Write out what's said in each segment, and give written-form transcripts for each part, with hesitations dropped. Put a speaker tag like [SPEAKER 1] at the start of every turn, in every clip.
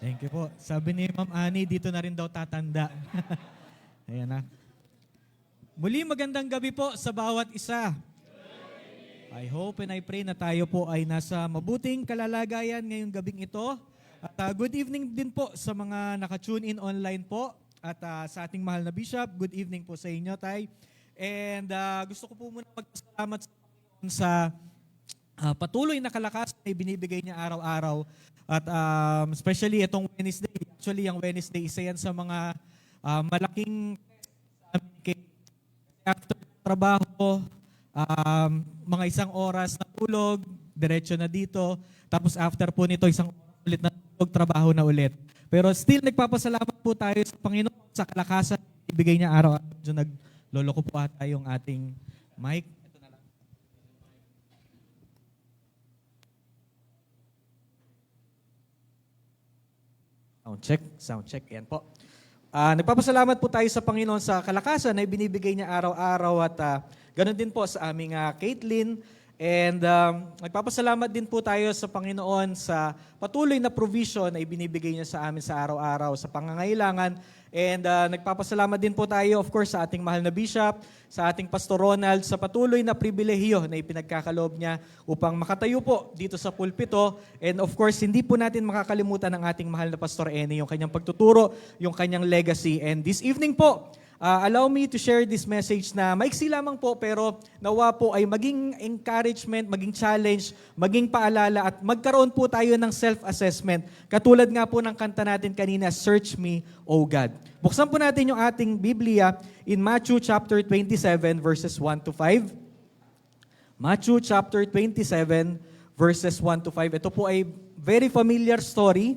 [SPEAKER 1] Thank you po. Sabi ni Ma'am Annie, dito na rin daw tatanda. Ayan na. Muli magandang gabi po sa bawat isa. I hope and I pray na tayo po ay nasa mabuting kalalagayan ngayong gabing ito. At good evening din po sa mga naka-tune in online po. At sa ating mahal na Bishop, good evening po sa inyo, Tay. And gusto ko po muna magpasalamat sa patuloy na kalakasan na ibinibigay niya araw-araw. At especially itong Wednesday. Actually, yung Wednesday, isa yan sa mga malaking after trabaho, mga isang oras na tulog, diretso na dito. Tapos after po nito, isang oras ulit na tulog, trabaho na ulit. Pero still, nagpapasalamat po tayo sa Panginoon sa kalakasan na ibigay niya araw-araw. So, nagloloko po ata yung ating mic. Sound check. Yan po. Nagpapasalamat po tayo sa Panginoon sa kalakasan na ibinibigay niya araw-araw at ganoon din po sa aming Caitlin. And nagpapasalamat din po tayo sa Panginoon sa patuloy na provision na ibinibigay niya sa amin sa araw-araw sa pangangailangan. And nagpapasalamat din po tayo, of course, sa ating mahal na Bishop, sa ating Pastor Ronald, sa patuloy na pribilehiyo na ipinagkakaloob niya upang makatayo po dito sa pulpito. And of course, hindi po natin makakalimutan ang ating mahal na Pastor Eni, yung kanyang pagtuturo, yung kanyang legacy. And this evening po, allow me to share this message na maiksi lamang po pero nawa po ay maging encouragement, maging challenge, maging paalala at magkaroon po tayo ng self-assessment. Katulad nga po ng kanta natin kanina, Search Me, O God. Buksan po natin yung ating Biblia in Matthew chapter 27 verses 1 to 5. Matthew chapter 27 verses 1 to 5. Ito po ay very familiar story,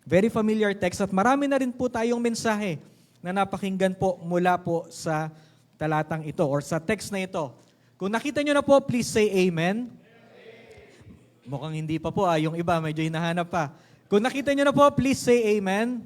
[SPEAKER 1] very familiar text at marami na rin po tayong mensahe na napakinggan po mula po sa talatang ito or sa text na ito. Kung nakita nyo na po, please say amen. Mukhang hindi pa po, yung iba medyo hinahanap pa. Kung nakita nyo na po, please say amen.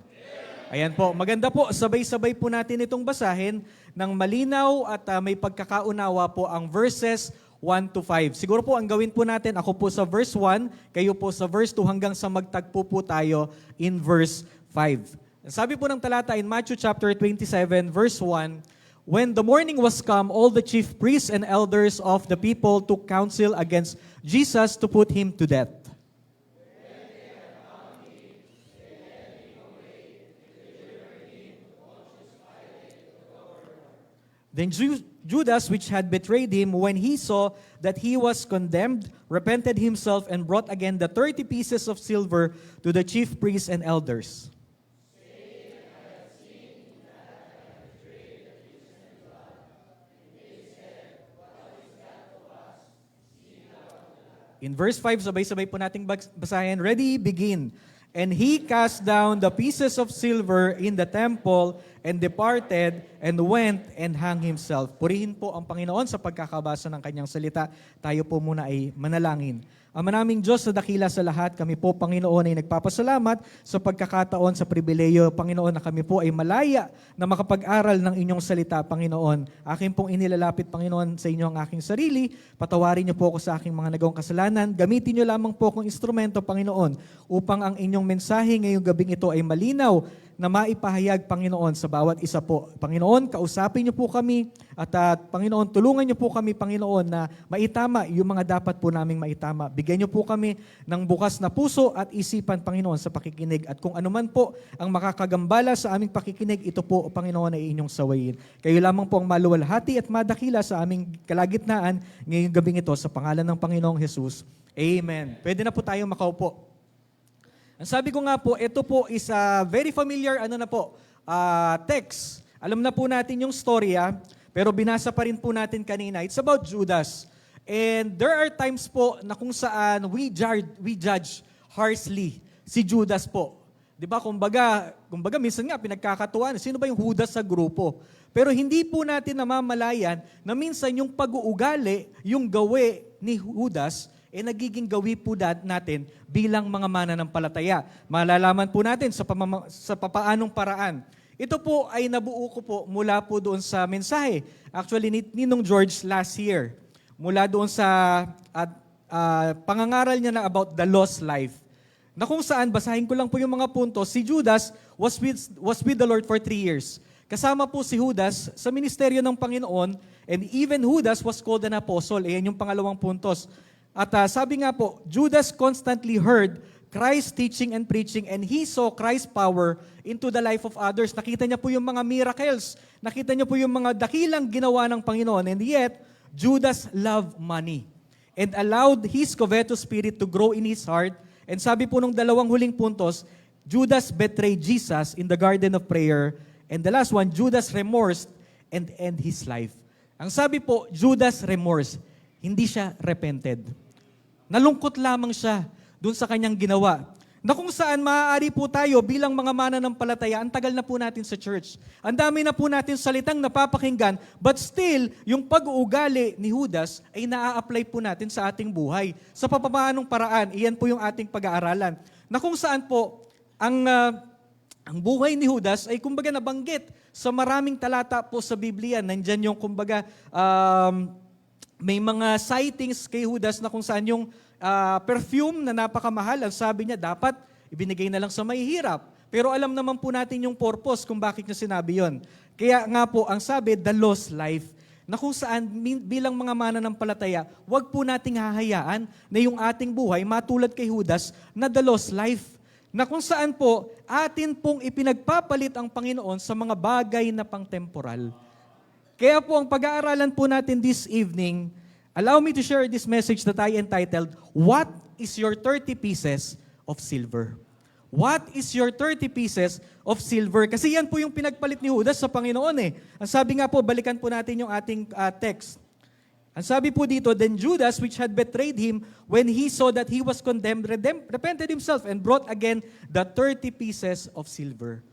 [SPEAKER 1] Ayan po, maganda po, sabay-sabay po natin itong basahin ng malinaw at may pagkakaunawa po ang verses 1 to 5. Siguro po ang gawin po natin, ako po sa verse 1, kayo po sa verse 2 hanggang sa magtagpo po tayo in verse 5. Sabi po ng talata in Matthew chapter 27 verse 1, when the morning was come, all the chief priests and elders of the people took counsel against Jesus to put him to death. Then Judas, which had betrayed him, when he saw that he was condemned, repented himself and brought again the 30 pieces of silver to the chief priests and elders. In verse 5, sabay-sabay po nating basahin. Ready, begin. And he cast down the pieces of silver in the temple and departed and went and hung himself. Purihin po ang Panginoon sa pagkakabasa ng kanyang salita. Tayo po muna ay manalangin. Ama naming Diyos na dakila sa lahat, kami po, Panginoon, ay nagpapasalamat sa pagkakataon, sa pribileyo, Panginoon, na kami po ay malaya na makapag-aral ng inyong salita, Panginoon. Akin pong inilalapit, Panginoon, sa inyo ang aking sarili. Patawarin niyo po ako sa aking mga nagawang kasalanan. Gamitin niyo lamang po akong instrumento, Panginoon, upang ang inyong mensahe ngayong gabing ito ay malinaw na maipahayag, Panginoon, sa bawat isa po. Panginoon, kausapin niyo po kami at Panginoon, tulungan niyo po kami, Panginoon, na maitama yung mga dapat po naming maitama. Bigyan niyo po kami ng bukas na puso at isipan, Panginoon, sa pakikinig. At kung anuman po ang makakagambala sa aming pakikinig, ito po, Panginoon, ay inyong sawayin. Kayo lamang po ang maluwalhati at madakila sa aming kalagitnaan ngayong gabing ito sa pangalan ng Panginoong Jesus. Amen. Pwede na po tayong makaupo. Ang sabi ko nga po, ito po is a very familiar text. Alam na po natin yung storya, pero binasa pa rin po natin kanina. It's about Judas. And there are times po na kung saan we judge harshly si Judas po. 'Di ba? Kumbaga minsan nga pinagkakatuwaan, sino ba yung Judas sa grupo? Pero hindi po natin namamalayan na minsan yung pag-uugali, yung gawi ni Judas, nagiging gawi po natin bilang mga mananampalataya. Malalaman po natin sa papaanong paraan. Ito po ay nabuo ko po mula po doon sa mensahe. Actually, Ninong George last year. Mula doon sa pangangaral niya na about the lost life. Na kung saan, basahin ko lang po yung mga puntos, si Judas was with the Lord for 3 years. Kasama po si Judas sa ministeryo ng Panginoon, and even Judas was called an apostle. Ayan yung pangalawang puntos. At sabi nga po, Judas constantly heard Christ's teaching and preaching, and he saw Christ's power into the life of others. Nakita niya po yung mga miracles. Nakita niya po yung mga dakilang ginawa ng Panginoon. And yet, Judas loved money and allowed his covetous spirit to grow in his heart. And sabi po nung dalawang huling puntos, Judas betrayed Jesus in the garden of prayer. And the last one, Judas remorsed and end his life. Ang sabi po, Judas remorse. Hindi siya repented. Nalungkot lamang siya dun sa kanyang ginawa. Na kung saan maaari po tayo bilang mga mananampalataya, ang tagal na po natin sa church. Ang dami na po natin salitang napapakinggan, but still, yung pag-uugali ni Judas ay naa-apply po natin sa ating buhay. Sa papaanong paraan, iyan po yung ating pag-aaralan. Na kung saan po, ang buhay ni Judas ay kumbaga nabanggit sa maraming talata po sa Biblia. Nandyan yung kumbaga, may mga sightings kay Judas na kung saan yung perfume na napakamahal, ang sabi niya, dapat ibinigay na lang sa mahihirap. Pero alam naman po natin yung purpose kung bakit niya sinabi yon. Kaya nga po, ang sabi, the lost life, na kung saan bilang mga mananampalataya, wag po nating hahayaan na yung ating buhay matulad kay Judas na the lost life. Na kung saan po, atin pong ipinagpapalit ang Panginoon sa mga bagay na pang-temporal. Kaya po, ang pag-aaralan po natin this evening, allow me to share this message that I entitled, What is your 30 pieces of silver? What is your 30 pieces of silver? Kasi yan po yung pinagpalit ni Judas sa Panginoon eh. Ang sabi nga po, balikan po natin yung ating text. Ang sabi po dito, Then Judas, which had betrayed him, when he saw that he was condemned, repented himself and brought again the 30 pieces of silver.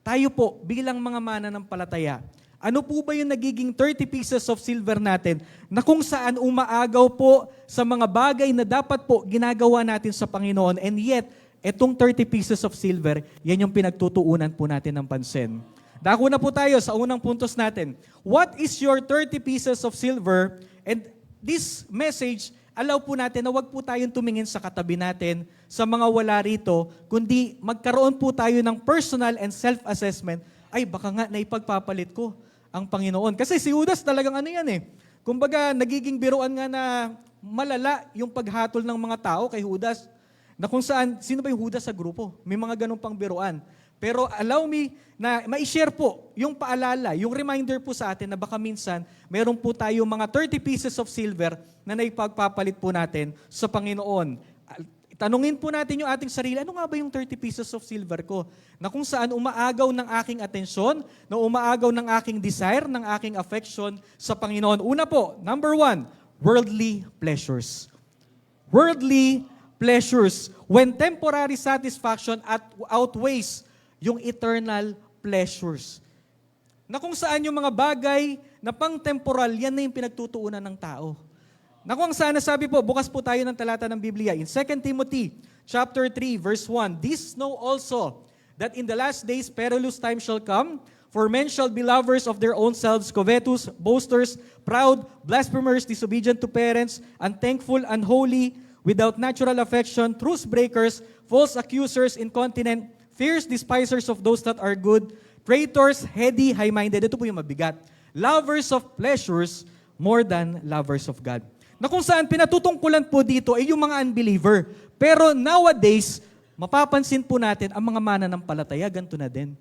[SPEAKER 1] Tayo po, bilang mga mananampalataya, ano po ba yung nagiging 30 pieces of silver natin na kung saan umaagaw po sa mga bagay na dapat po ginagawa natin sa Panginoon, and yet, etong 30 pieces of silver, yan yung pinagtutuunan po natin ng pansin. Dako na po tayo sa unang puntos natin. What is your 30 pieces of silver? And this message, allow po natin na wag po tayong tumingin sa katabi natin, sa mga wala rito, kundi magkaroon po tayo ng personal and self-assessment. Ay, baka nga naipagpapalit ko ang Panginoon. Kasi si Judas talagang ano yan eh. Kumbaga, nagiging biruan nga na malala yung paghatol ng mga tao kay Judas. Na kung saan, sino ba yung Judas sa grupo? May mga ganun pang biruan. Pero allow me na ma-share po yung paalala, yung reminder po sa atin na baka minsan, meron po tayo mga 30 pieces of silver na naipagpapalit po natin sa Panginoon. Tanungin po natin yung ating sarili, ano nga ba yung 30 pieces of silver ko? Na kung saan umaagaw ng aking atensyon, na umaagaw ng aking desire, ng aking affection sa Panginoon. Una po, number 1, worldly pleasures. Worldly pleasures. When temporary satisfaction outweighs yung eternal pleasures. Na kung saan yung mga bagay na pang-temporal, yan na yung pinagtutuunan ng tao. Na kung saan sabi po, bukas po tayo ng talata ng Biblia. In 2 Timothy chapter 3, verse 1, This know also, that in the last days perilous time shall come, for men shall be lovers of their own selves, covetous, boasters, proud, blasphemers, disobedient to parents, unthankful, unholy, without natural affection, truce breakers, false accusers, incontinent, fierce despisers of those that are good, traitors, heady, high-minded. Ito po yung mabigat. Lovers of pleasures more than lovers of God. Na kung saan pinatutungkulan po dito ay yung mga unbeliever. Pero nowadays, mapapansin po natin ang mga mananampalataya, ganito na din.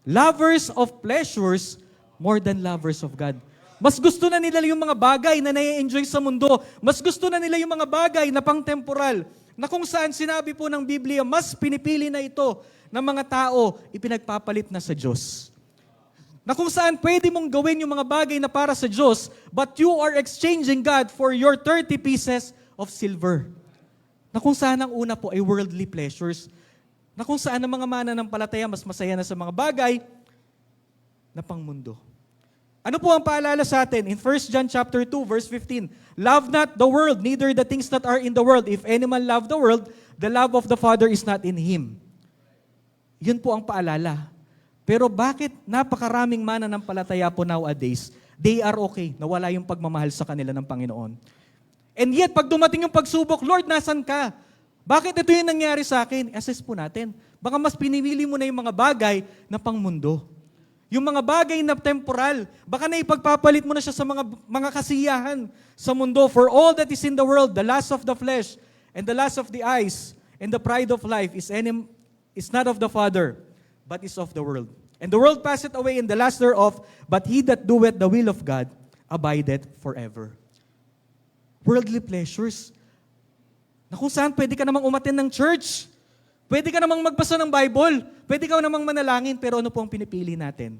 [SPEAKER 1] Lovers of pleasures more than lovers of God. Mas gusto na nila yung mga bagay na nai-enjoy sa mundo. Mas gusto na nila yung mga bagay na pang-temporal. Na kung saan sinabi po ng Biblia, mas pinipili na ito ng mga tao, ipinagpapalit na sa Diyos. Na kung saan pwede mong gawin yung mga bagay na para sa Diyos, but you are exchanging God for your 30 pieces of silver. Na kung saan ang una po ay worldly pleasures. Na kung saan ang mga mananampalataya mas masaya na sa mga bagay na pangmundo. Ano po ang paalala sa atin? In 1 John chapter 2, verse 15, Love not the world, neither the things that are in the world. If any man love the world, the love of the Father is not in him. Yun po ang paalala. Pero bakit napakaraming mananampalataya po nowadays, they are okay, nawala yung pagmamahal sa kanila ng Panginoon. And yet, pag dumating yung pagsubok, Lord, nasan ka? Bakit ito yung nangyari sa akin? Assess po natin. Baka mas pinipili mo na yung mga bagay na pangmundo. Yung mga bagay na temporal, baka na ipagpapalit mo na siya sa mga kasiyahan sa mundo. For all that is in the world, the lust of the flesh, and the lust of the eyes, and the pride of life is not of the Father, but is of the world. And the world passeth away, and the lust thereof, but he that doeth the will of God abideth forever. Worldly pleasures. Na kung saan pwede ka namang umattend ng church, pwede ka namang magbasa ng Bible, pwede ka namang manalangin, pero ano po ang pinipili natin?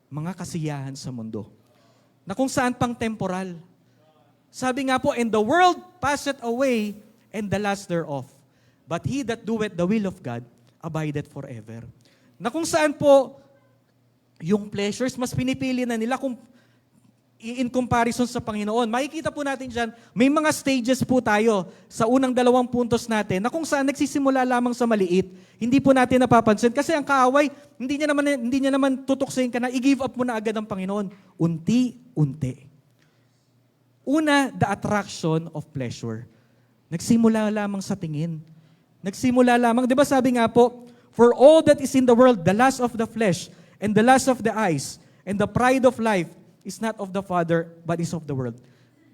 [SPEAKER 1] Mga kasiyahan sa mundo. Na kung saan pang temporal. Sabi nga po, and the world passeth away, and the lust thereof. But he that doeth the will of God abideth forever. Na kung saan po, yung pleasures, mas pinipili na nila kung in comparison sa Panginoon. Makikita po natin dyan, may mga stages po tayo sa unang 2 puntos natin na kung saan nagsisimula lamang sa maliit, hindi po natin napapansin. Kasi ang kaaway, hindi niya naman tutuksayin ka na, i-give up mo na agad ang Panginoon. Unti-unti. Una, the attraction of pleasure. Nagsimula lamang sa tingin. Nagsimula lamang, di ba sabi nga po, for all that is in the world, the lust of the flesh, and the lust of the eyes, and the pride of life, is not of the Father, but is of the world.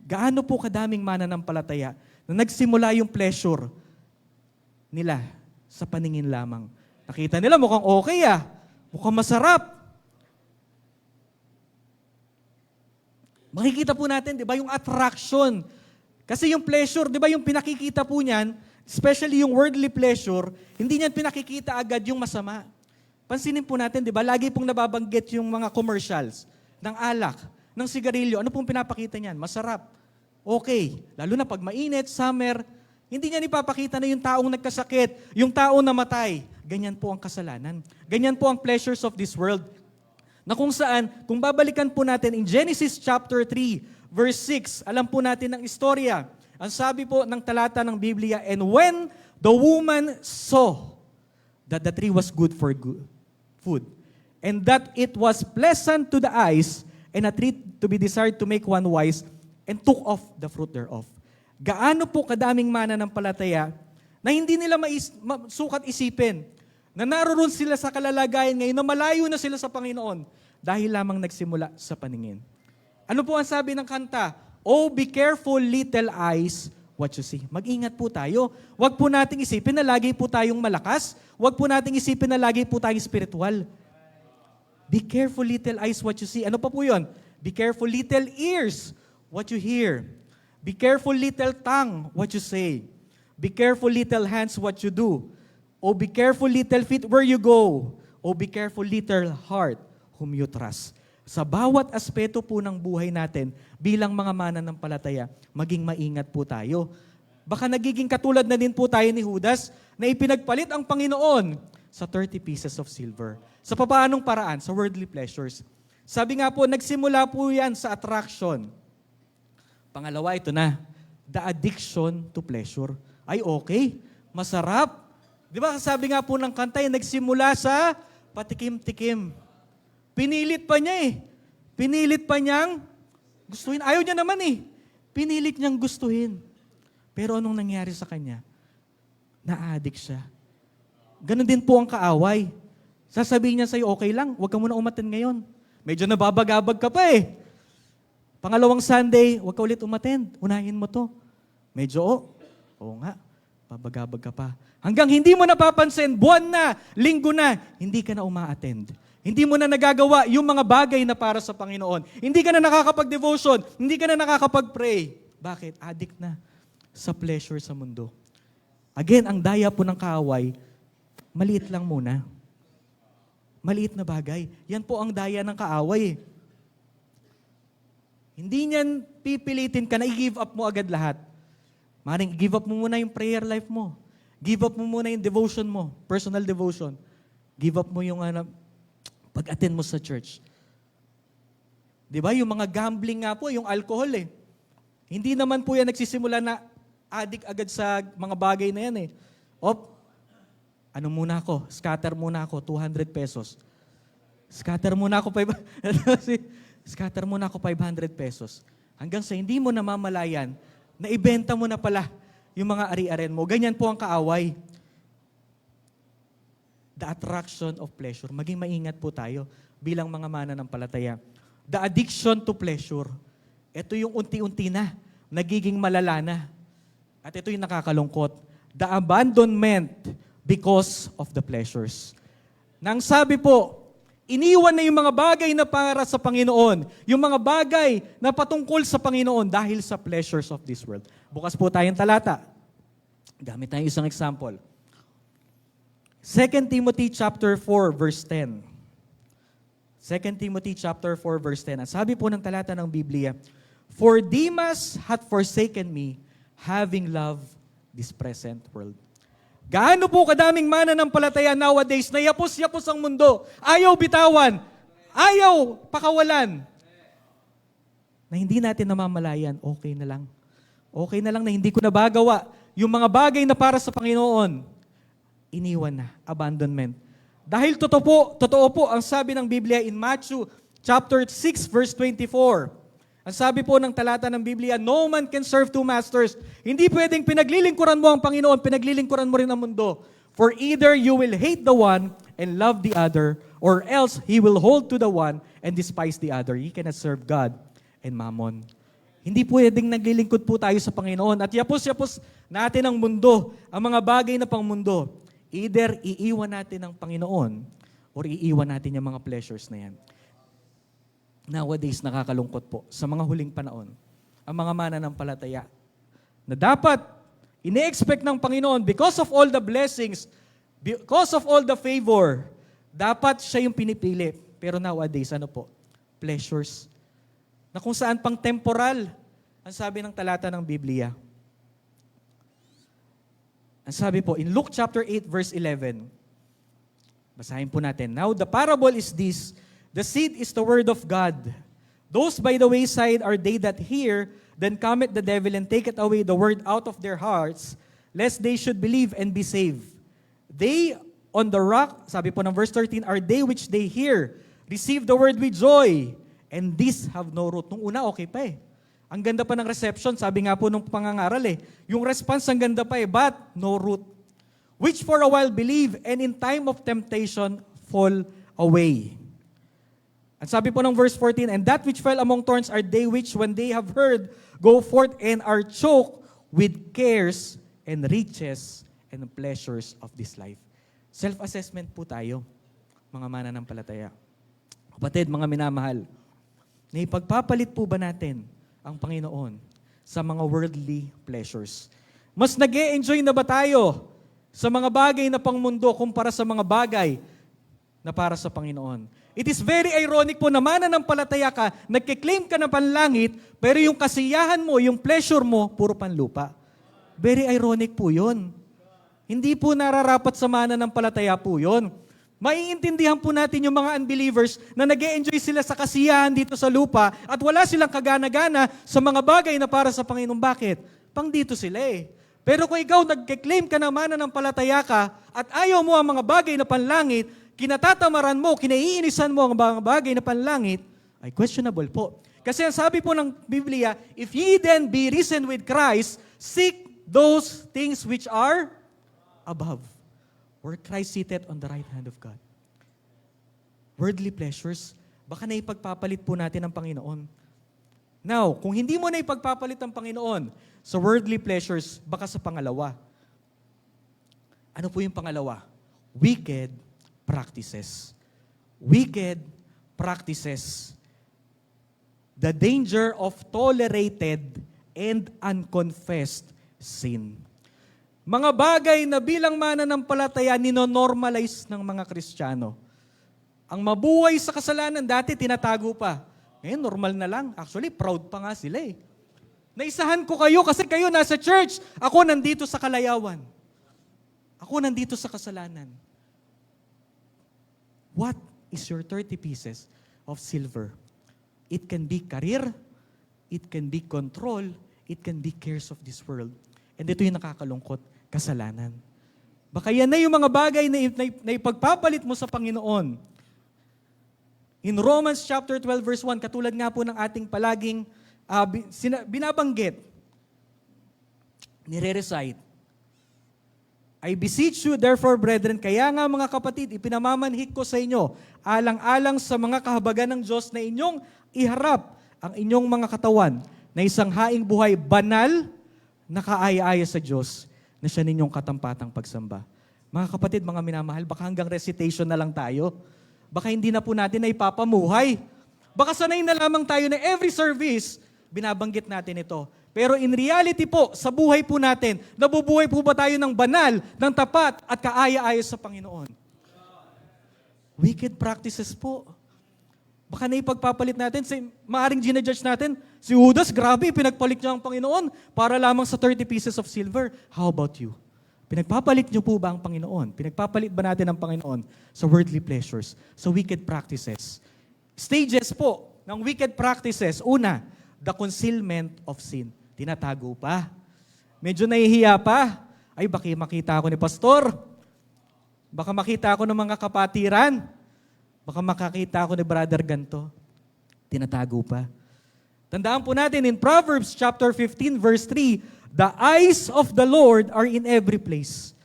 [SPEAKER 1] Gaano po kadaming mananampalataya na nagsimula yung pleasure nila sa paningin lamang. Nakita nila mukhang okay mukhang masarap. Makikita po natin, di ba, yung attraction. Kasi yung pleasure, di ba, yung pinakikita po niyan, especially yung worldly pleasure, hindi niyan pinakikita agad yung masama. Pansinin po natin, di ba, lagi pong nababanggit yung mga commercials ng alak, ng sigarilyo. Ano pong pinapakita niyan? Masarap. Okay. Lalo na pag mainit, summer, hindi niya ipapakita na yung taong nagkasakit, yung taong namatay. Ganyan po ang kasalanan. Ganyan po ang pleasures of this world. Na kung saan, kung babalikan po natin in Genesis chapter 3, verse 6, alam po natin ang istorya. Ang sabi po ng talata ng Biblia, and when the woman saw that the tree was good for food, and that it was pleasant to the eyes, and a tree to be desired to make one wise, and took off the fruit thereof. Gaano po kadaming mananampalataya na hindi nila sukat isipin na naroon sila sa kalalagayan ngayon na malayo na sila sa Panginoon dahil lamang nagsimula sa paningin. Ano po ang sabi ng kanta? Oh, be careful, little eyes, what you see. Mag-ingat po tayo. Huwag po nating isipin na lagi po tayong malakas. Huwag po nating isipin na lagi po tayong spiritual. Be careful, little eyes, what you see. Ano pa po yun? Be careful, little ears, what you hear. Be careful, little tongue, what you say. Be careful, little hands, what you do. O be careful, little feet, where you go. O be careful, little heart, whom you trust. Sa bawat aspeto po ng buhay natin, bilang mga mananampalataya, maging maingat po tayo. Baka nagiging katulad na din po tayo ni Judas, na ipinagpalit ang Panginoon sa 30 pieces of silver. Sa papaanong paraan? Sa worldly pleasures. Sabi nga po, nagsimula po yan sa attraction. Pangalawa, ito na, the addiction to pleasure. Ay, okay, masarap. Di ba, sabi nga po ng kanta, nagsimula sa patikim-tikim. Pinilit pa niya Pinilit pa niyang gustuhin. Ayaw niya naman Pinilit niyang gustuhin. Pero anong nangyari sa kanya? Na-addict siya. Ganon din po ang kaaway. Sasabihin niya sa'yo, okay lang, huwag ka muna umattend ngayon. Medyo nababagabag ka pa Pangalawang Sunday, huwag ka ulit umattend. Unahin mo to. Medyo, oo nga, babagabag ka pa. Hanggang hindi mo napapansin, buwan na, linggo na, hindi ka na uma-attend. Hindi mo na nagagawa yung mga bagay na para sa Panginoon. Hindi ka na nakakapag-devotion. Hindi ka na nakakapag-pray. Bakit? Addict na sa pleasure sa mundo. Again, ang daya po ng kaaway, maliit lang muna. Maliit na bagay. Yan po ang daya ng kaaway. Hindi niyan pipilitin ka na i-give up mo agad lahat. Maring i-give up mo muna yung prayer life mo. Give up mo muna yung devotion mo, personal devotion. Give up mo yung pag-attend mo sa church. Di ba? Yung mga gambling nga po, yung alcohol Hindi naman po yan nagsisimula na addict agad sa mga bagay na yan muna ako, scatter muna ako, 200 pesos. Scatter muna ako 500 pesos. Hanggang sa hindi mo namamalayan, na ibenta mo na pala yung mga ari-arian mo. Ganyan po ang kaaway. The attraction of pleasure. Maging maingat po tayo bilang mga mananampalataya. The addiction to pleasure. Ito yung unti-unti na, nagiging malala na. At ito yung nakakalungkot. The abandonment because of the pleasures. Nang sabi po, iniwan na yung mga bagay na para sa Panginoon, yung mga bagay na patungkol sa Panginoon dahil sa pleasures of this world. Bukas po tayong talata. Gamit tayo isang example. 2 Timothy chapter 4 verse 10. 2 Timothy chapter 4 verse 10. Ang sabi po ng talata ng Biblia, "For Demas hath forsaken me, having loved this present world." Gaano po kadaming mananampalataya nowadays na yapos-yapos ang mundo, ayaw bitawan, ayaw pakawalan, na hindi natin namamalayan, okay na lang. Okay na lang na hindi ko nabagawa. Yung mga bagay na para sa Panginoon, iniwan na, abandonment. Dahil totoo po ang sabi ng Biblia in Matthew chapter 6 verse 24. Ang sabi po ng talata ng Biblia, no man can serve two masters. Hindi pwedeng pinaglilingkuran mo ang Panginoon, pinaglilingkuran mo rin ang mundo. For either you will hate the one and love the other, or else he will hold to the one and despise the other. He cannot serve God and mammon. Hindi pwedeng naglilingkod po tayo sa Panginoon at yapos-yapos natin ang mundo, ang mga bagay na pangmundo. Either iiwan natin ang Panginoon or iiwan natin yung mga pleasures na yan. Nowadays, nakakalungkot po sa mga huling panahon, ang mga mananampalataya na dapat ine-expect ng Panginoon because of all the blessings, because of all the favor, dapat siya yung pinipili. Pero nowadays, ano po? Pleasures. Na kung saan pang temporal, ang sabi ng talata ng Biblia. Ang sabi po, in Luke chapter 8 verse 11, basahin po natin. Now, the parable is this: the seed is the word of God. Those by the wayside are they that hear, then cometh the devil and taketh away the word out of their hearts, lest they should believe and be saved. They on the rock, sabi po ng verse 13, are they which they hear, receive the word with joy, and these have no root. Nung una, okay pa eh. Ang ganda pa ng reception, sabi nga po nung pangangaral eh. Yung response, ang ganda pa eh, but no root. Which for a while believe, and in time of temptation fall away. At sabi po ng verse 14, and that which fell among thorns are they which, when they have heard, go forth and are choked with cares and riches and pleasures of this life. Self-assessment po tayo, mga mananampalataya. Kapatid, mga minamahal, naipagpapalit po ba natin ang Panginoon sa mga worldly pleasures? Mas nag-e-enjoy na ba tayo sa mga bagay na pangmundo kumpara sa mga bagay na para sa Panginoon? It is very ironic po na mananampalataya ka, nagkiklaim ka ng panlangit, pero yung kasiyahan mo, yung pleasure mo, puro panlupa. Very ironic po yun. Hindi po nararapat sa mananampalataya po yun. Maiintindihan po natin yung mga unbelievers na nag-e-enjoy sila sa kasiyahan dito sa lupa at wala silang kagana-gana sa mga bagay na para sa Panginoon. Bakit? Pang dito sila eh. Pero kung ikaw nag-claim ka na mananampalataya ka at ayaw mo ang mga bagay na panlangit, kinatatamaran mo, kinaiinisan mo ang mga bagay na panlangit, ay questionable po. Kasi ang sabi po ng Biblia, if ye then be risen with Christ, seek those things which are above, where Christ seated on the right hand of God. Worldly pleasures, baka naipagpapalit po natin ang Panginoon. Now, kung hindi mo naipagpapalit ang Panginoon sa worldly pleasures, baka sa pangalawa. Ano po yung pangalawa? Wicked practices. Wicked practices. The danger of tolerated and unconfessed sin. Mga bagay na bilang mananampalataya ninonormalize ng mga Kristiyano. Ang mabuhay sa kasalanan dati tinatago pa. Ngayon normal na lang. Actually, proud pa nga sila eh. Naisahan ko kayo kasi kayo nasa church. Ako nandito sa kalayawan. Ako nandito sa kasalanan. What is your 30 pieces of silver? It can be career, it can be control, it can be cares of this world. And ito yung nakakalungkot, kasalanan. Baka yan na yung mga bagay na ipagpapalit mo sa Panginoon. In Romans chapter 12 verse 1, katulad nga po ng ating palaging binabanggit, nire-recite. I beseech you, therefore, brethren, kaya nga mga kapatid, ipinamamanhik ko sa inyo, alang-alang sa mga kahabagan ng Diyos na inyong iharap ang inyong mga katawan na isang haing buhay banal, nakaaya-aya sa Diyos, na siya ninyong katampatang pagsamba. Mga kapatid, mga minamahal, baka hanggang recitation na lang tayo. Baka hindi na po natin na ipapamuhay. Baka sanay na lamang tayo na every service, binabanggit natin ito. Pero in reality po, sa buhay po natin, nabubuhay po ba tayo ng banal, ng tapat, at kaaya-aya sa Panginoon? Wicked practices po. Baka na ipagpapalit natin, maaring ginajudge natin, si Judas, grabe, pinagpalit niya ang Panginoon para lamang sa 30 pieces of silver. How about you? Pinagpapalit niyo po ba ang Panginoon? Pinagpapalit ba natin ang Panginoon sa worldly pleasures, sa wicked practices? Stages po ng wicked practices. Una, the concealment of sin. Tinatago pa. Medyo nahihiya pa. Ay, baka makita ako ni pastor. Baka makita ako ng mga kapatiran. Baka makakita ako ni brother ganto. Tinatago pa. Tandaan po natin in Proverbs chapter 15 verse 3, the eyes of the Lord are in every place,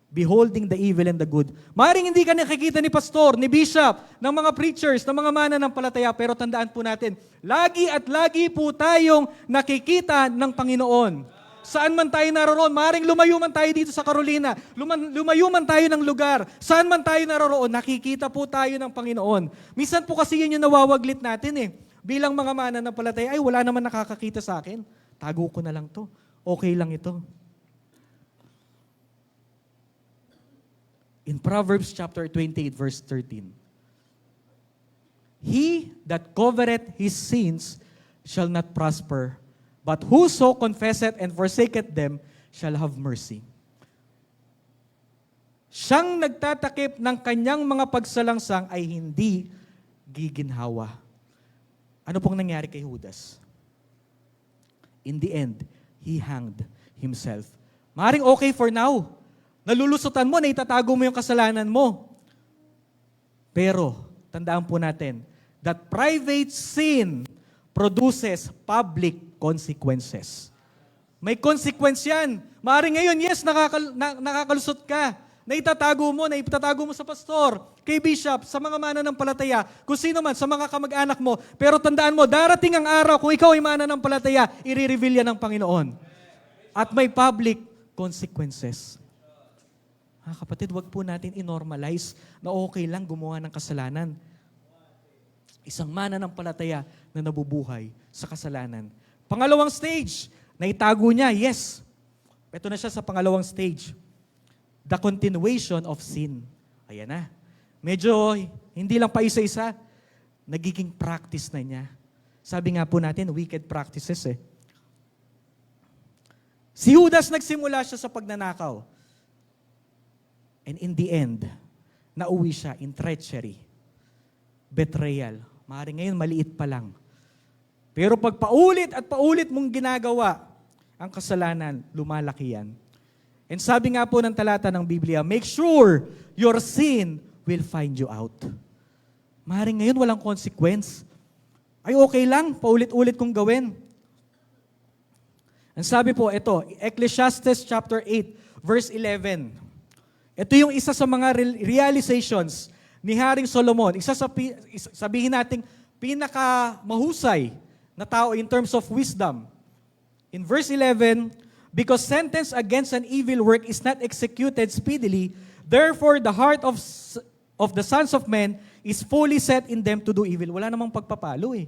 [SPEAKER 1] beholding the evil and the good. Maaaring hindi ka nakikita ni pastor, ni bishop, ng mga preachers, ng mga mananampalataya, pero tandaan po natin, lagi at lagi po tayong nakikita ng Panginoon. Saan man tayo naroon, maaaring lumayo man tayo dito sa Carolina, lumayo man tayo ng lugar, saan man tayo naroon, nakikita po tayo ng Panginoon. Minsan po kasi yun yung nawawaglit natin eh. Bilang mga mananampalataya, ay wala naman nakakakita sa akin. Tago ko na lang to. Okay lang ito. In Proverbs chapter 28 verse 13, he that covereth his sins shall not prosper, but whoso confesseth and forsaketh them shall have mercy. Siyang nagtatakip ng kanyang mga pagsalangsang ay hindi giginhawa. Ano pong nangyari kay Judas? In the end, he hanged himself. Maaring okay for now. Nalulusutan mo, na itatago mo yung kasalanan mo. Pero, tandaan po natin, that private sin produces public consequences. May consequence yan. Maaring ngayon, yes, nakakalusot ka. Naitatago mo sa pastor, kay bishop, sa mga mananampalataya, kung sino man, sa mga kamag-anak mo. Pero tandaan mo, darating ang araw, kung ikaw ay mananampalataya, i-reveal yan ng Panginoon. At may public consequences. Mga kapatid, wag po natin i-normalize na okay lang gumawa ng kasalanan. Isang mananampalataya na nabubuhay sa kasalanan. Pangalawang stage, naitago niya, yes. Ito na siya sa pangalawang stage. The continuation of sin. Ayan na. Medyo hindi lang pa isa-isa, nagiging practice na niya. Sabi nga po natin, wicked practices eh. Si Judas nagsimula siya sa pagnanakaw. And in the end, nauwi siya in treachery, betrayal. Maaaring ngayon, maliit pa lang. Pero pag paulit at paulit mong ginagawa ang kasalanan, lumalaki yan. And sabi nga po ng talata ng Biblia, make sure your sin will find you out. Maaaring ngayon, walang consequence. Ay okay lang, paulit-ulit kong gawin. Ang sabi po, ito, Ecclesiastes chapter 8, verse 11. Ito yung isa sa mga realizations ni Haring Solomon. Isa sa, sabihin natin, pinakamahusay na tao in terms of wisdom. In verse 11, because sentence against an evil work is not executed speedily, therefore the heart of the sons of men is fully set in them to do evil. Wala namang pagpapalo eh.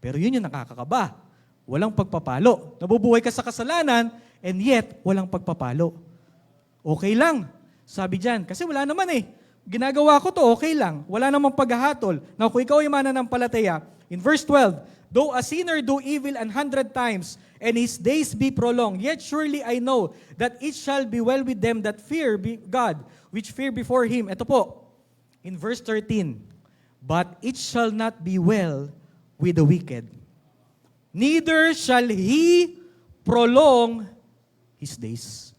[SPEAKER 1] Pero yun yung nakakakaba. Walang pagpapalo. Nabubuhay ka sa kasalanan, and yet, walang pagpapalo. Okay lang. Sabi dyan, kasi wala naman eh. Ginagawa ko to, okay lang. Wala namang paghahatol. Now, kung ikaw ay mananampalataya, in verse 12, though a sinner do evil 100 times, and his days be prolonged, yet surely I know that it shall be well with them that fear God, which fear before Him. Ito po, in verse 13, but it shall not be well with the wicked, neither shall he prolong his days.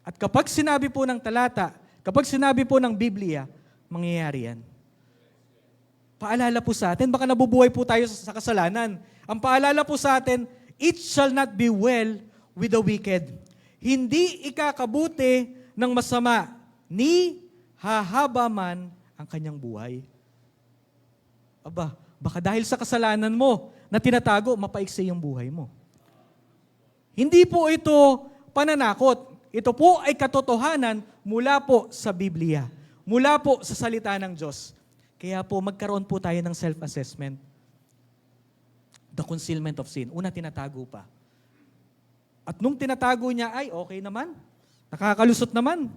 [SPEAKER 1] At kapag sinabi po ng talata, kapag sinabi po ng Biblia, mangyayari yan. Paalala po sa atin, baka nabubuhay po tayo sa kasalanan. Ang paalala po sa atin, it shall not be well with the wicked. Hindi ikakabuti ng masama, ni hahaba man ang kanyang buhay. Aba, baka dahil sa kasalanan mo na tinatago, mapaiksi yung buhay mo. Hindi po ito pananakot. Ito po ay katotohanan mula po sa Biblia. Mula po sa salita ng Diyos. Kaya po magkaroon po tayo ng self-assessment. The concealment of sin. Una, tinatago pa. At nung tinatago niya, ay okay naman. Nakakalusot naman.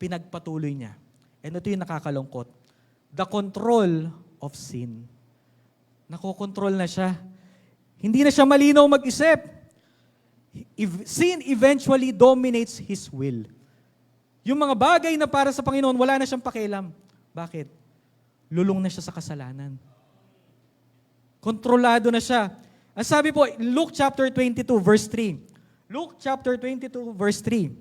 [SPEAKER 1] Pinagpatuloy niya. And ito yung nakakalungkot. The control of sin. Nakokontrol na siya. Hindi na siya malinaw mag-isip. Sin eventually dominates his will. Yung mga bagay na para sa Panginoon, wala na siyang pakialam. Bakit? Lulong na siya sa kasalanan. Kontrolado na siya. Ang sabi po, Luke chapter 22, verse 3. Luke chapter 22, verse 3.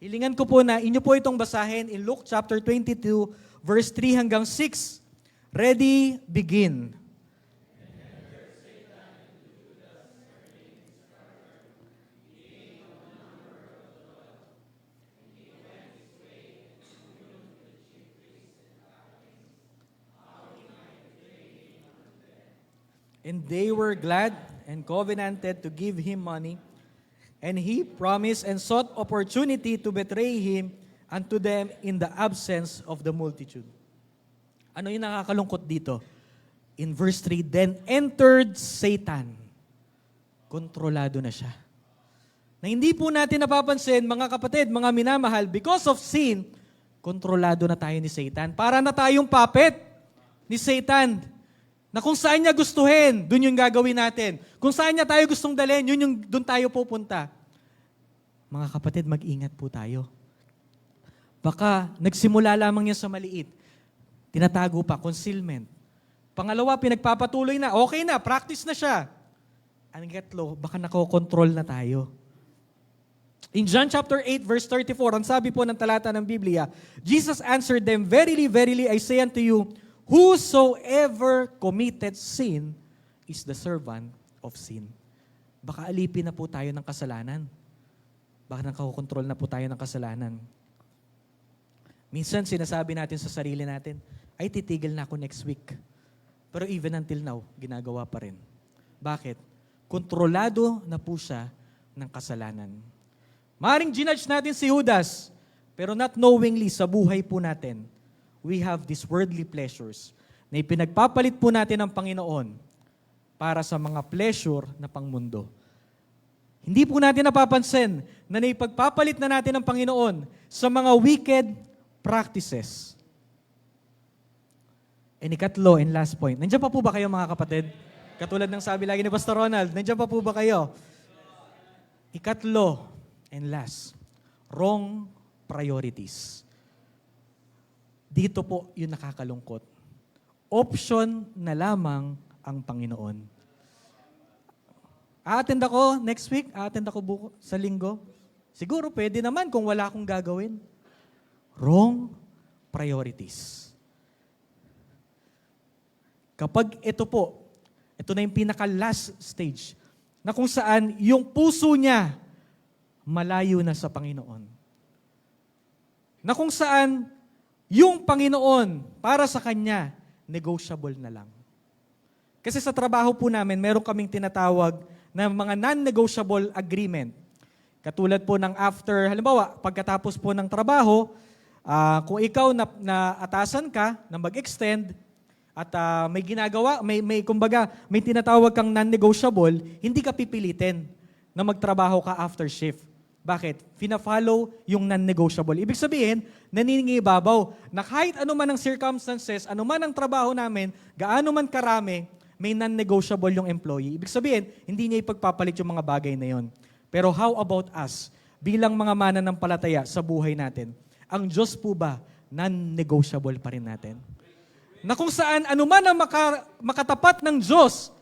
[SPEAKER 1] Hilingan ko po na inyo po itong basahin in Luke chapter 22, verse 3 hanggang 6. Ready, begin. And they were glad and covenanted to give him money. And he promised and sought opportunity to betray him unto them in the absence of the multitude. Ano yung nakakalungkot dito? In verse 3, then entered Satan. Kontrolado na siya. Na hindi po natin napapansin, mga kapatid, mga minamahal, because of sin, kontrolado na tayo ni Satan. Para na tayong puppet ni Satan. Na kung saan niya gustuhin, dun yung gagawin natin. Kung saan niya tayo gustong dalhin, yun yung dun tayo pupunta. Mga kapatid, mag-ingat po tayo. Baka nagsimula lamang yan sa maliit. Tinatago pa, concealment. Pangalawa, pinagpapatuloy na, okay na, practice na siya. Ang ikatlo, baka nakokontrol na tayo. In John chapter 8, verse 34, ang sabi po ng talata ng Biblia, Jesus answered them, verily, verily, I say unto you, whosoever committed sin is the servant of sin. Baka alipin na po tayo ng kasalanan. Baka nakakontrol na po tayo ng kasalanan. Minsan sinasabi natin sa sarili natin, ay titigil na ako next week. Pero even until now, ginagawa pa rin. Bakit? Kontrolado na po siya ng kasalanan. Maring ginudge natin si Judas, pero not knowingly sa buhay po natin, we have these worldly pleasures na ipinagpapalit po natin ng Panginoon para sa mga pleasure na pangmundo. Hindi po natin napapansin na naipagpapalit na natin ng Panginoon sa mga wicked practices. And ikatlo and last point. Nandiyan pa po ba kayo mga kapatid? Katulad ng sabi lagi ni Pastor Ronald, nandiyan pa po ba kayo? Ikatlo and last, wrong priorities. Dito po yung nakakalungkot. Option na lamang ang Panginoon. A-attend ako next week, a-attend ako sa linggo. Siguro pwede naman kung wala akong gagawin. Wrong priorities. Kapag ito po, ito na yung pinaka-last stage, na kung saan yung puso niya malayo na sa Panginoon. Na kung saan yung Panginoon para sa Kanya, negotiable na lang. Kasi sa trabaho po namin, meron kaming tinatawag na mga non-negotiable agreement. Katulad po ng after, halimbawa, pagkatapos po ng trabaho, kung ikaw na atasan ka na mag-extend, at may ginagawa, kumbaga, may tinatawag kang non-negotiable, hindi ka pipilitin na magtrabaho ka after shift. Bakit? Fina-follow yung non-negotiable. Ibig sabihin, naningingibabaw na kahit ano man ang circumstances, ano man ang trabaho namin, gaano man karami, may non-negotiable yung employee. Ibig sabihin, hindi niya ipagpapalit yung mga bagay na yon. Pero how about us, bilang mga mananampalataya sa buhay natin? Ang Diyos po ba, non-negotiable pa rin natin? Na kung saan anuman ang makatapat ng Diyos,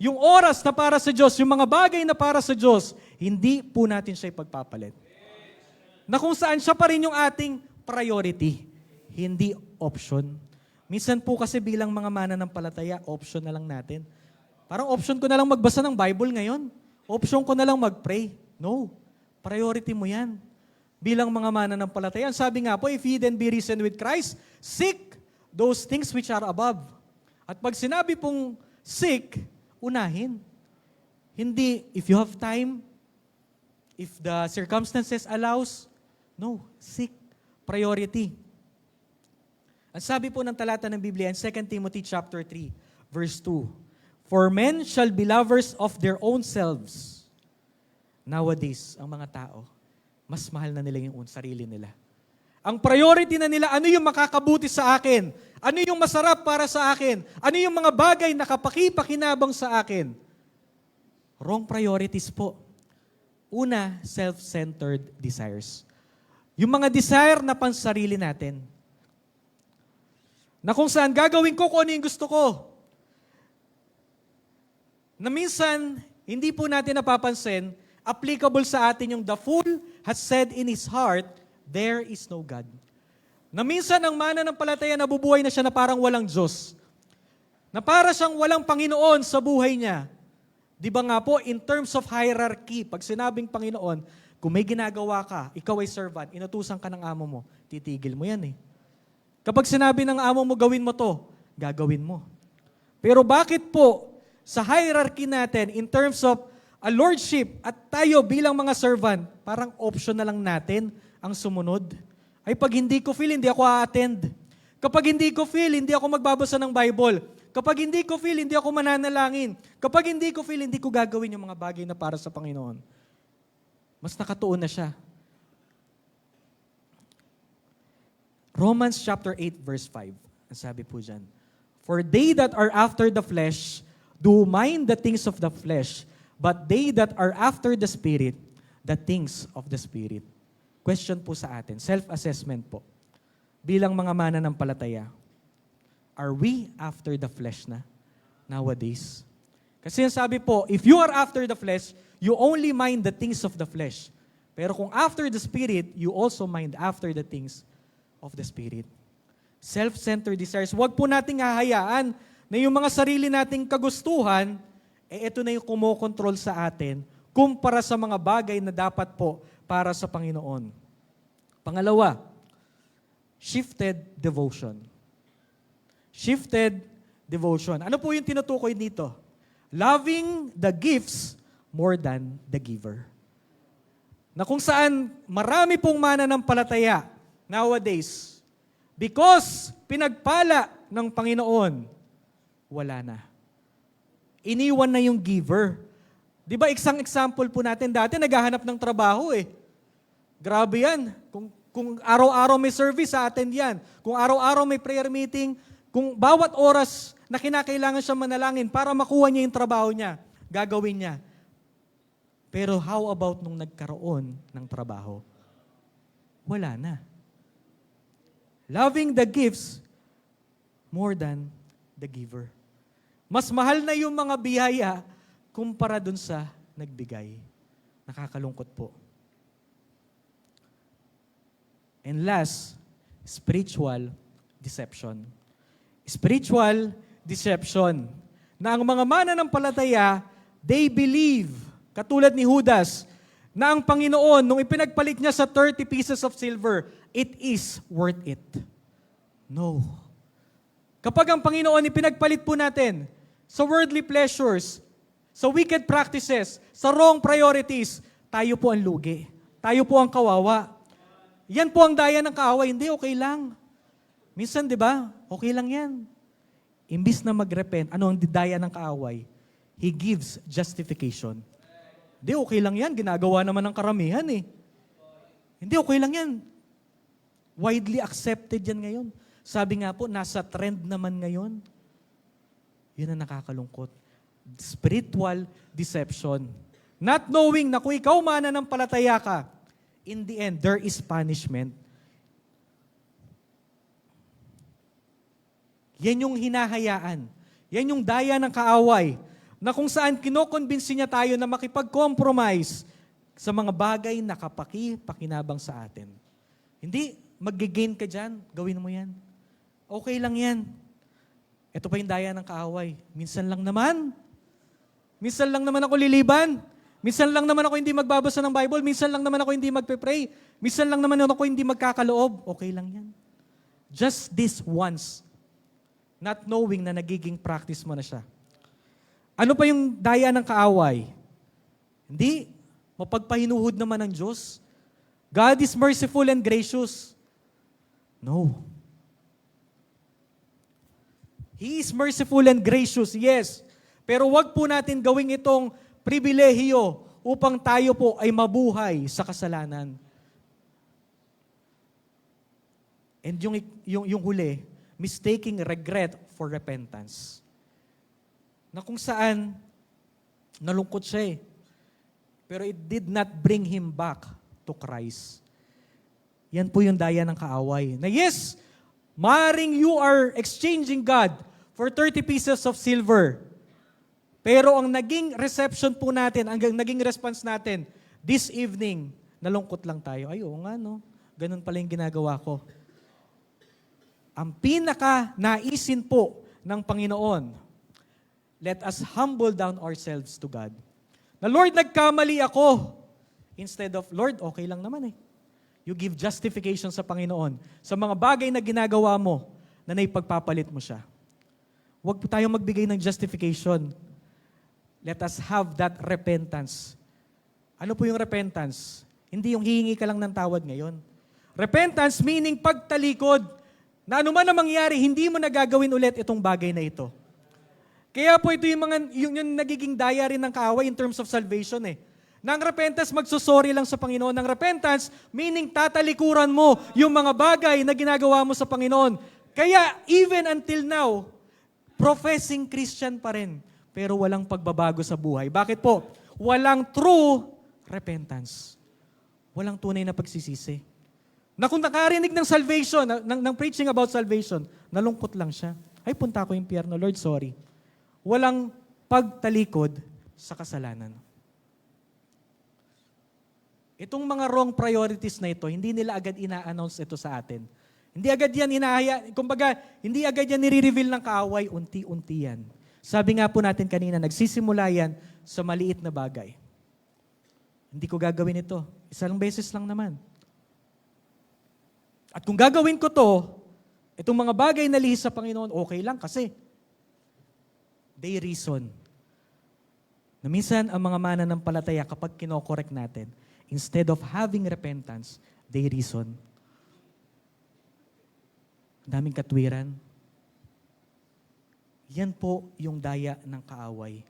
[SPEAKER 1] yung oras na para sa Diyos, yung mga bagay na para sa Diyos, hindi po natin siya ipagpapalit. Na kung saan siya pa rin yung ating priority, hindi option. Minsan po kasi bilang mga mananampalataya, option na lang natin. Parang option ko na lang magbasa ng Bible ngayon. Option ko na lang mag-pray. No. Priority mo yan. Bilang mga mananampalataya. Sabi nga po, if ye then be risen with Christ, seek those things which are above. At pag sinabi pong seek, unahin. Hindi, if you have time, if the circumstances allows, no, seek. Priority. Ang sabi po ng talata ng Biblia in 2 Timothy chapter 3, verse 2, for men shall be lovers of their own selves. Nowadays, ang mga tao, mas mahal na nila yung sarili nila. Ang priority na nila, ano yung makakabuti sa akin? Ano yung masarap para sa akin? Ano yung mga bagay na kapakipakinabang sa akin? Wrong priorities po. Una, self-centered desires. Yung mga desire na pansarili natin. Na kung saan gagawin ko kung ano yung gusto ko. Na minsan, hindi po natin napapansin, applicable sa atin yung the fool has said in his heart, there is no God. Na minsan ang mananampalataya nabubuhay na siya na parang walang Diyos. Na para siyang walang Panginoon sa buhay niya. Di ba nga po, in terms of hierarchy, pag sinabing Panginoon, kung may ginagawa ka, ikaw ay servant, inutusan ka ng amo mo, titigil mo yan eh. Kapag sinabi ng amo mo, gawin mo to, gagawin mo. Pero bakit po, sa hierarchy natin, in terms of a lordship, at tayo bilang mga servant, parang option na lang natin ang sumunod. Ay pag hindi ko feel, hindi ako a-attend. Kapag hindi ko feel, hindi ako magbabasa ng Bible. Kapag hindi ko feel, hindi ako mananalangin. Kapag hindi ko feel, hindi ko gagawin yung mga bagay na para sa Panginoon. Mas nakatuon na siya. Romans chapter 8 verse 5. Ang sabi po dyan, for they that are after the flesh do mind the things of the flesh, but they that are after the Spirit, the things of the Spirit. Question po sa atin, self-assessment po. Bilang mga mananampalataya, are we after the flesh na nowadays? Kasi sabi po, if you are after the flesh, you only mind the things of the flesh. Pero kung after the Spirit, you also mind after the things of the Spirit. Self-centered desires. Huwag po nating hahayaan na yung mga sarili nating kagustuhan, ito na yung kumokontrol sa atin kumpara sa mga bagay na dapat po para sa Panginoon. Pangalawa, shifted devotion. Shifted devotion. Ano po yung tinutukoy dito? Loving the gifts more than the giver. Na kung saan marami pong mananampalataya nowadays, because pinagpala ng Panginoon, wala na. Iniwan na yung giver. Di ba, isang example po natin, dati naghahanap ng trabaho eh. Grabe yan. Kung araw-araw may service, sa attend yan. Kung araw-araw may prayer meeting, kung bawat oras na kinakailangan siya manalangin para makuha niya yung trabaho niya, gagawin niya. Pero how about nung nagkaroon ng trabaho? Wala na. Loving the gifts more than the giver. Mas mahal na yung mga biyaya kumpara dun sa nagbigay. Nakakalungkot po. And last, spiritual deception. Spiritual deception. Na ang mga mananampalataya, they believe, katulad ni Judas, na ang Panginoon, nung ipinagpalit niya sa 30 pieces of silver, it is worth it. No. Kapag ang Panginoon ipinagpalit po natin sa worldly pleasures, sa wicked practices, sa wrong priorities, tayo po ang lugi. Tayo po ang kawawa. Yan po ang daya ng kaaway. Hindi, okay lang. Minsan, di ba? Okay lang yan. Imbis na mag-repent, ano ang daya ng kaaway? He gives justification. Hindi, okay lang yan. Ginagawa naman ng karamihan eh. Hindi, okay lang yan. Widely accepted yan ngayon. Sabi nga po, nasa trend naman ngayon. Yun ang nakakalungkot. Spiritual deception. Not knowing na kung ikaw mananampalataya ka, in the end, there is punishment. Yan yung hinahayaan. Yan yung daya ng kaaway na kung saan kinokonbinsi niya tayo na makipag-compromise sa mga bagay na pakinabang sa atin. Hindi, mag-gain ka dyan, gawin mo yan. Okay lang yan. Ito pa yung daya ng kaaway. Minsan lang naman. Minsan lang naman ako liliban. Minsan lang naman ako hindi magbabasa ng Bible. Minsan lang naman ako hindi magpe-pray. Minsan lang naman ako hindi magkakaloob. Okay lang yan. Just this once. Not knowing na nagiging practice mo na siya. Ano pa yung daya ng kaaway? Hindi. Mapagpahinuhod naman ng Diyos. God is merciful and gracious. No. He is merciful and gracious, yes. Pero wag po natin gawing itong pribilehiyo upang tayo po ay mabuhay sa kasalanan. And yung huli, mistaking regret for repentance. Na kung saan, nalungkot siya eh. Pero it did not bring him back to Christ. Yan po yung daya ng kaaway. Na yes, maaaring you are exchanging God for 30 pieces of silver. Pero ang naging reception po natin, ang naging response natin, this evening, nalungkot lang tayo. Ay, oo nga, no? Ganun pala yung ginagawa ko. Ang pinaka-naisin po ng Panginoon, let us humble down ourselves to God. Na Lord, nagkamali ako. Instead of, Lord, okay lang naman eh. You give justification sa Panginoon sa mga bagay na ginagawa mo na naipagpapalit mo siya. Huwag po tayong magbigay ng justification. Let us have that repentance. Ano po yung repentance? Hindi yung hihingi ka lang ng tawad ngayon. Repentance meaning pagtalikod na anuman na mangyari, hindi mo nagagawin ulit itong bagay na ito. Kaya po ito yung nagiging daya rin ng kaaway in terms of salvation eh. Nang repentance, magsusorry lang sa Panginoon. Nang repentance, meaning tatalikuran mo yung mga bagay na ginagawa mo sa Panginoon. Kaya even until now, professing Christian pa rin. Pero walang pagbabago sa buhay. Bakit po? Walang true repentance. Walang tunay na pagsisisi. Na kung nakarinig ng salvation, ng preaching about salvation, nalungkot lang siya. Ay, punta ko impyerno, Lord, sorry. Walang pagtalikod sa kasalanan. Itong mga wrong priorities na ito, hindi nila agad ina-announce ito sa atin. Hindi agad yan kumbaga, hindi agad yan nire-reveal ng kaaway, unti-unti yan. Sabi nga po natin kanina, nagsisimula yan sa maliit na bagay. Hindi ko gagawin ito. Isang beses lang naman. At kung gagawin ko to, itong mga bagay na lihis sa Panginoon, okay lang kasi they reason. Na minsan, ang mga mananampalataya, kapag kinokorek natin, instead of having repentance, they reason. Ang daming katwiran. Yan po yung daya ng kaaway.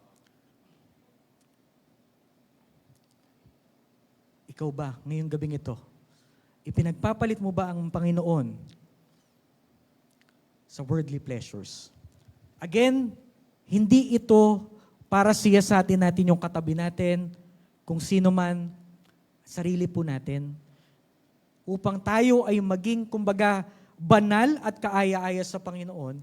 [SPEAKER 1] Ikaw ba, ngayong gabing ito, ipinagpapalit mo ba ang Panginoon sa worldly pleasures? Again, hindi ito para siyasatin natin yung katabi natin, kung sino man, sarili po natin, upang tayo ay maging, kumbaga, banal at kaaya-aya sa Panginoon,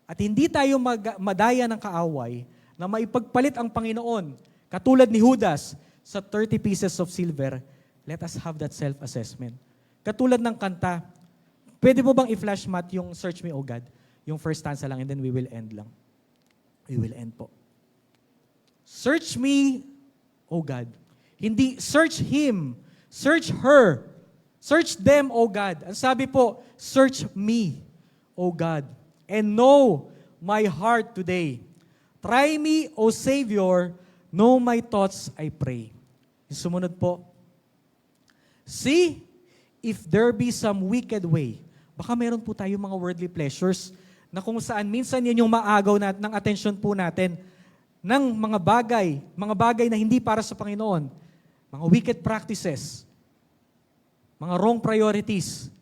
[SPEAKER 1] at hindi tayo madaya ng kaaway na maipagpalit ang Panginoon, katulad ni Judas, sa 30 pieces of silver. Let us have that self-assessment. Katulad ng kanta, pwede mo bang i-flash mat yung Search Me, O God? Yung first stanza lang and then we will end lang. We will end po. Search me, O God. Hindi search him, search her. Search them, O God. Ang sabi po, search me, O God. And know my heart today. Try me, O Savior, know my thoughts, I pray. Yung sumunod po, see if there be some wicked way. Baka meron po tayo mga worldly pleasures na kung saan minsan yan yung maagaw ng attention po natin ng mga bagay na hindi para sa Panginoon. Mga wicked practices, mga wrong priorities.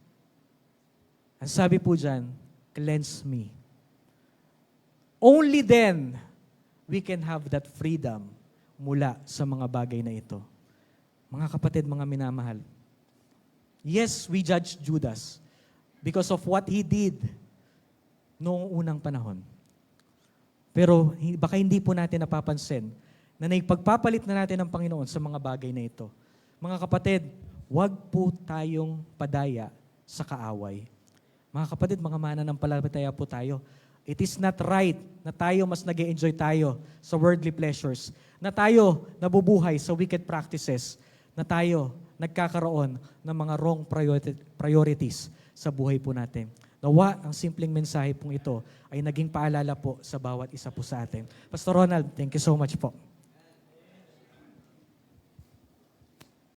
[SPEAKER 1] Ang sabi po dyan, cleanse me. Only then, we can have that freedom mula sa mga bagay na ito. Mga kapatid, mga minamahal, yes, we judge Judas because of what he did noong unang panahon. Pero baka hindi po natin napapansin na naipagpapalit na natin ang Panginoon sa mga bagay na ito. Mga kapatid, huwag po tayong padaya sa kaaway. Mga kapatid, mga mananampalataya po tayo. It is not right na tayo mas nag-enjoy tayo sa worldly pleasures, na tayo nabubuhay sa wicked practices, na tayo nagkakaroon ng mga wrong priorities sa buhay po natin. Nawa, ang simpleng mensahe pong ito ay naging paalala po sa bawat isa po sa atin. Pastor Ronald, thank you so much po.